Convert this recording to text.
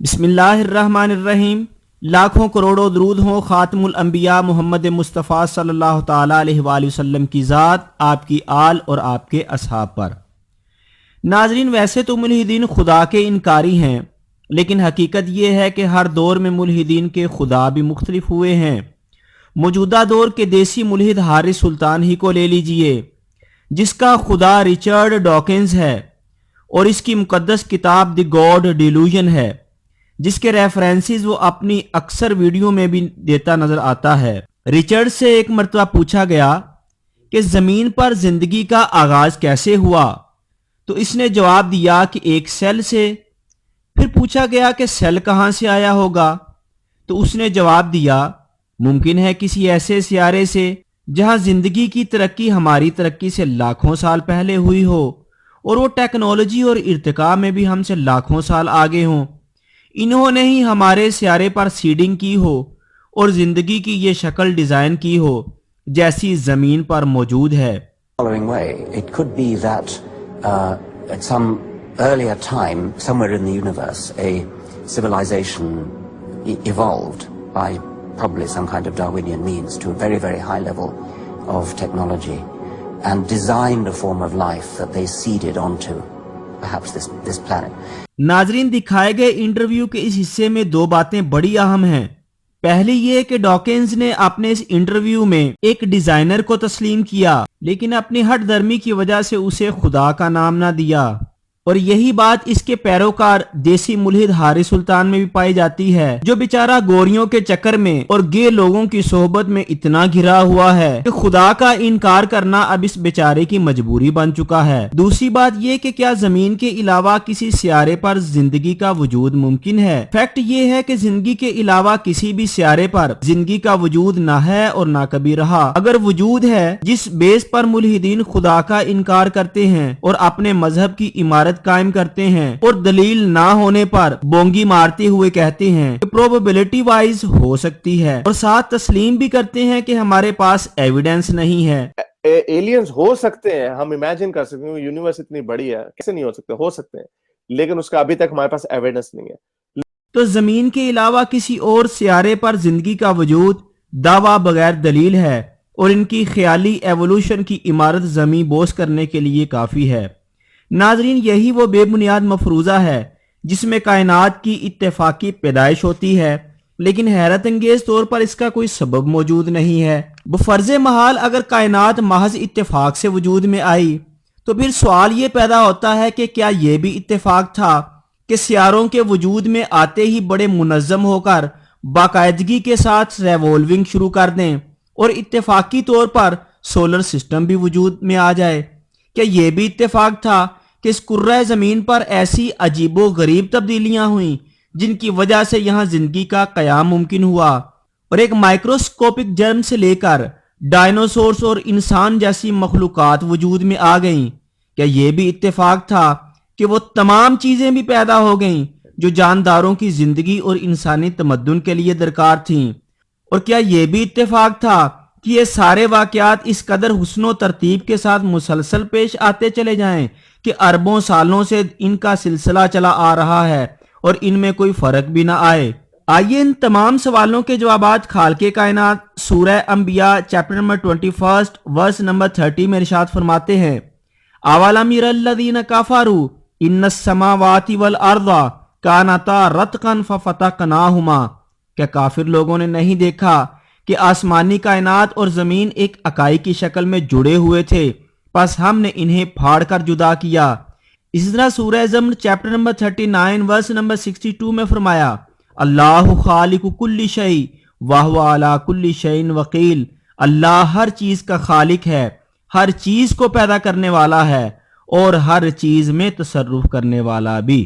بسم اللہ الرحمن الرحیم۔ لاکھوں کروڑوں درود ہوں خاتم الانبیاء محمد مصطفیٰ صلی اللہ تعالیٰ علیہ وآلہ وسلم کی ذات، آپ کی آل اور آپ کے اصحاب پر۔ ناظرین، ویسے تو ملحدین خدا کے انکاری ہیں، لیکن حقیقت یہ ہے کہ ہر دور میں ملحدین کے خدا بھی مختلف ہوئے ہیں۔ موجودہ دور کے دیسی ملحد حارث سلطان ہی کو لے لیجئے، جس کا خدا رچرڈ ڈاکنز ہے اور اس کی مقدس کتاب دی گاڈ ڈیلوژن ہے، جس کے ریفرنسز وہ اپنی اکثر ویڈیو میں بھی دیتا نظر آتا ہے۔ رچرڈ سے ایک مرتبہ پوچھا گیا کہ زمین پر زندگی کا آغاز کیسے ہوا، تو اس نے جواب دیا کہ ایک سیل سے۔ پھر پوچھا گیا کہ سیل کہاں سے آیا ہوگا، تو اس نے جواب دیا ممکن ہے کسی ایسے سیارے سے جہاں زندگی کی ترقی ہماری ترقی سے لاکھوں سال پہلے ہوئی ہو، اور وہ ٹیکنالوجی اور ارتقاء میں بھی ہم سے لاکھوں سال آگے ہوں۔ انہوں نے ہی ہمارے سیارے پر سیڈنگ کی ہو اور زندگی کی یہ شکل ڈیزائن کی ہو جیسی زمین پر موجود ہے۔ Following way, it could be that at some earlier time, somewhere in the universe, a civilization evolved by probably some kind of Darwinian means to a very, very high level of technology and designed a form of life that they seeded onto perhaps this planet. ناظرین، دکھائے گئے interview کے اس حصے میں دو باتیں بڑی اہم ہیں۔ پہلی یہ کہ ڈاکنز نے اپنے اس انٹرویو میں ایک ڈیزائنر کو تسلیم کیا، لیکن اپنی ہٹ درمی کی وجہ سے اسے خدا کا نام نہ دیا، اور یہی بات اس کے پیروکار دیسی ملحد حارث سلطان میں بھی پائی جاتی ہے، جو بیچارہ گوریوں کے چکر میں اور گے لوگوں کی صحبت میں اتنا گھرا ہوا ہے کہ خدا کا انکار کرنا اب اس بیچارے کی مجبوری بن چکا ہے۔ دوسری بات یہ کہ کیا زمین کے علاوہ کسی سیارے پر زندگی کا وجود ممکن ہے؟ فیکٹ یہ ہے کہ زندگی کے علاوہ کسی بھی سیارے پر زندگی کا وجود نہ ہے اور نہ کبھی رہا۔ اگر وجود ہے جس بیس پر ملحدین خدا کا انکار کرتے ہیں اور اپنے مذہب کی عمارت قائم کرتے ہیں، اور دلیل نہ ہونے پر بونگی مارتے ہوئے کہتے ہیں کہ پروبیبلٹی وائز ہو سکتی ہے، اور ساتھ تسلیم بھی کرتے ہیں کہ ہمارے پاس ایویڈنس نہیں ہے۔ ایلینز ہو سکتے ہیں، ہم امیجن کر سکتے ہیں، یونیورس اتنی بڑی ہے، کیسے نہیں ہو سکتے ہیں، لیکن اس کا ابھی تک ہمارے پاس ایویڈنس نہیں ہے۔ تو زمین کے علاوہ کسی اور سیارے پر زندگی کا وجود دعویٰ بغیر دلیل ہے، اور ان کی خیالی ایوولوشن کی عمارت زمیں بوس کرنے کے لیے کافی ہے۔ ناظرین، یہی وہ بے بنیاد مفروضہ ہے جس میں کائنات کی اتفاقی پیدائش ہوتی ہے، لیکن حیرت انگیز طور پر اس کا کوئی سبب موجود نہیں ہے۔ بفرض محال اگر کائنات محض اتفاق سے وجود میں آئی، تو پھر سوال یہ پیدا ہوتا ہے کہ کیا یہ بھی اتفاق تھا کہ سیاروں کے وجود میں آتے ہی بڑے منظم ہو کر باقاعدگی کے ساتھ ریوولونگ شروع کر دیں، اور اتفاقی طور پر سولر سسٹم بھی وجود میں آ جائے؟ کیا یہ بھی اتفاق تھا کہ اس کرۂ زمین پر ایسی عجیب و غریب تبدیلیاں ہوئیں جن کی وجہ سے یہاں زندگی کا قیام ممکن ہوا، اور ایک مائکروسکوپک جرم سے لے کر ڈائنوسورز اور انسان جیسی مخلوقات وجود میں آ گئیں؟ کیا یہ بھی اتفاق تھا کہ وہ تمام چیزیں بھی پیدا ہو گئیں جو جانداروں کی زندگی اور انسانی تمدن کے لیے درکار تھیں؟ اور کیا یہ بھی اتفاق تھا کہ یہ سارے واقعات اس قدر حسن و ترتیب کے ساتھ مسلسل پیش آتے چلے جائیں کہ اربوں سالوں سے ان کا سلسلہ چلا آ رہا ہے اور ان میں کوئی فرق بھی نہ آئے؟ آئیے ان تمام سوالوں کے جوابات خالق کائنات سورہ انبیاء چیپٹر نمبر 21 ورس نمبر 30 میں ارشاد فرماتے ہیں، اولم یر الذین کفروا ان السماوات والارض کانتا رتقا ففتقناہما، کیا کافر لوگوں نے نہیں دیکھا کہ آسمانی کائنات اور زمین ایک اکائی کی شکل میں جڑے ہوئے تھے، پس ہم نے انہیں پھاڑ کر جدا کیا۔ اسی طرح سورہ زمر چیپٹر نمبر 39 ورس نمبر 62 میں فرمایا، اللہ خالق کل شیء وہو علی کل شیء وکیل، اللہ ہر چیز کا خالق ہے، ہر چیز کو پیدا کرنے والا ہے، اور ہر چیز میں تصرف کرنے والا بھی۔